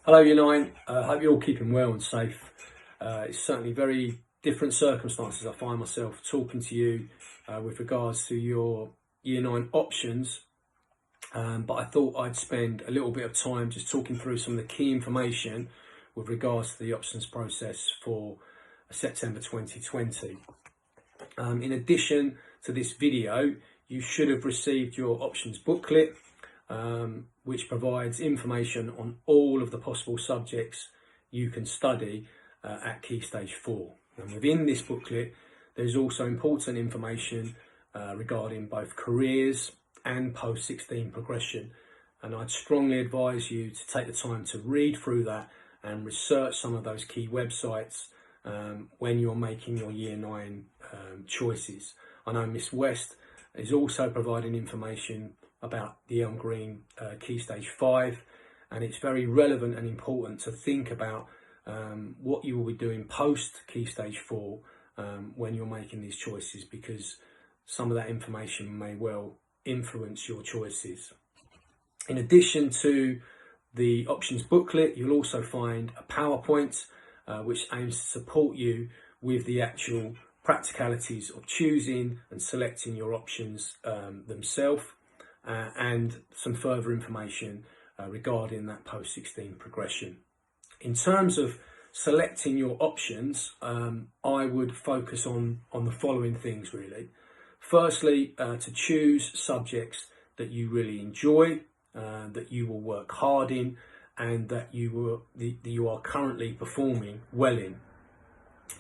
Hello, Year 9. Hope you're all keeping well and safe. It's certainly very different circumstances I find myself talking to you with regards to your Year 9 options. But I thought I'd spend a little bit of time just talking through some of the key information with regards to the options process for September 2020. In addition to this video, you should have received your options booklet, which provides information on all of the possible subjects you can study at Key Stage 4. And within this booklet, there's also important information regarding both careers and post-16 progression. And I'd strongly advise you to take the time to read through that and research some of those key websites when you're making your Year 9 choices. I know Miss West is also providing information about the Elm Green Key Stage 5, and it's very relevant and important to think about what you will be doing post Key Stage 4 when you're making these choices, because some of that information may well influence your choices. In addition to the options booklet, you'll also find a PowerPoint which aims to support you with the actual practicalities of choosing and selecting your options themselves, and some further information regarding that post-16 progression. In terms of selecting your options, I would focus on the following things really. Firstly, to choose subjects that you really enjoy, that you will work hard in, and that you are currently performing well in.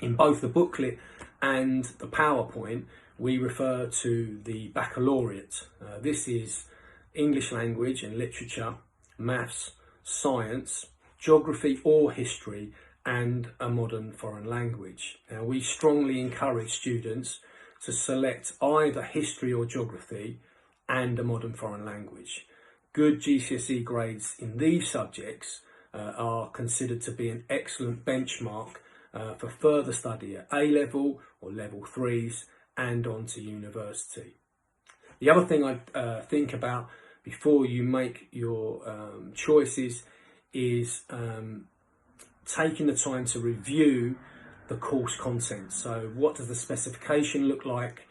In both the booklet and the PowerPoint, we refer to the baccalaureate. This is English language and literature, maths, science, geography or history, and a modern foreign language. Now, we strongly encourage students to select either history or geography and a modern foreign language. Good GCSE grades in these subjects are considered to be an excellent benchmark for further study at A-level or level 3s and on to university. The other thing I'd think about before you make your choices is taking the time to review the course content. So what does the specification look like?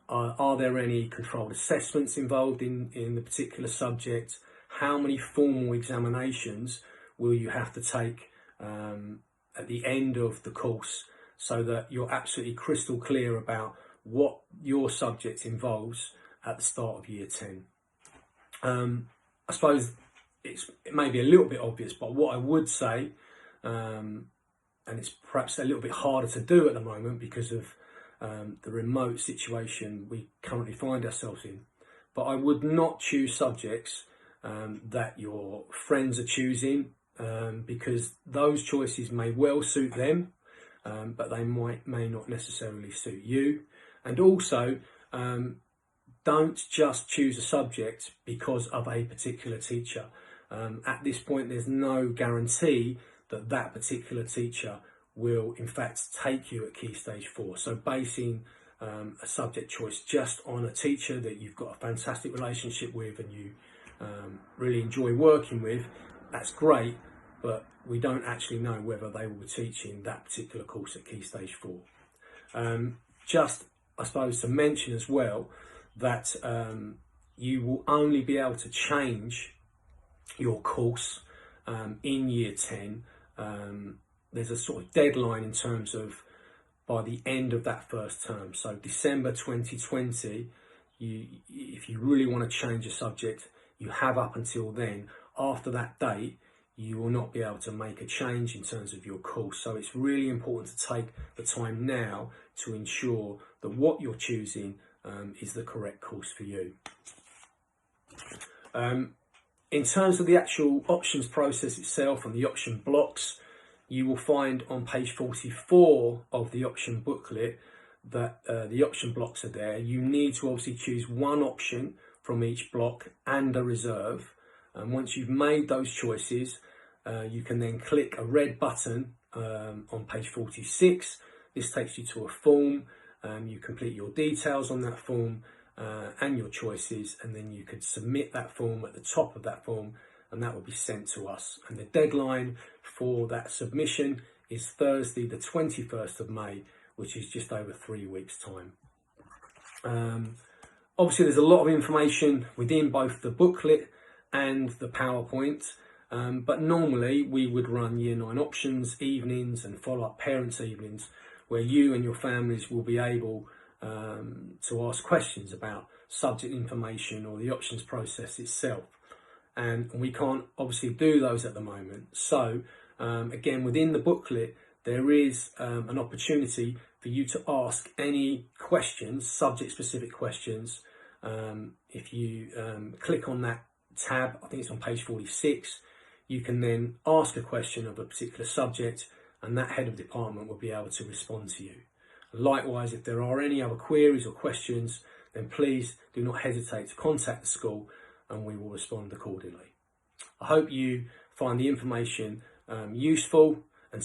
Are there any controlled assessments involved in the particular subject? How many formal examinations will you have to take at the end of the course, so that you're absolutely crystal clear about what your subject involves at the start of Year 10. I suppose it may be a little bit obvious, but what I would say, and it's perhaps a little bit harder to do at the moment because of the remote situation we currently find ourselves in, but I would not choose subjects that your friends are choosing, because those choices may well suit them, but they may not necessarily suit you. And also, don't just choose a subject because of a particular teacher. At this point, there's no guarantee that that particular teacher will in fact take you at Key Stage 4. So basing a subject choice just on a teacher that you've got a fantastic relationship with and you really enjoy working with, that's great, but we don't actually know whether they will be teaching that particular course at Key Stage 4. Just, I suppose, to mention as well that you will only be able to change your course in Year 10. There's a sort of deadline in terms of by the end of that first term. So December 2020, if you really want to change a subject, you have up until then. After that date, you will not be able to make a change in terms of your course. So it's really important to take the time now to ensure that what you're choosing is the correct course for you. In terms of the actual options process itself and the option blocks, you will find on page 44 of the option booklet that the option blocks are there. You need to obviously choose one option from each block and a reserve. And once you've made those choices, you can then click a red button on page 46. This takes you to a form. You complete your details on that form and your choices, and then you could submit that form. At the top of that form, and that will be sent to us. And the deadline for that submission is Thursday the 21st of May, which is just over 3 weeks' time. Obviously, there's a lot of information within both the booklet and the PowerPoint, but normally we would run Year 9 options evenings and follow-up parents evenings where you and your families will be able to ask questions about subject information or the options process itself. And we can't obviously do those at the moment. So again, within the booklet, there is an opportunity for you to ask any questions, subject-specific questions. If you click on that tab, I think it's on page 46, you can then ask a question of a particular subject, and that head of department will be able to respond to you. Likewise, if there are any other queries or questions, then please do not hesitate to contact the school and we will respond accordingly. I hope you find the information useful and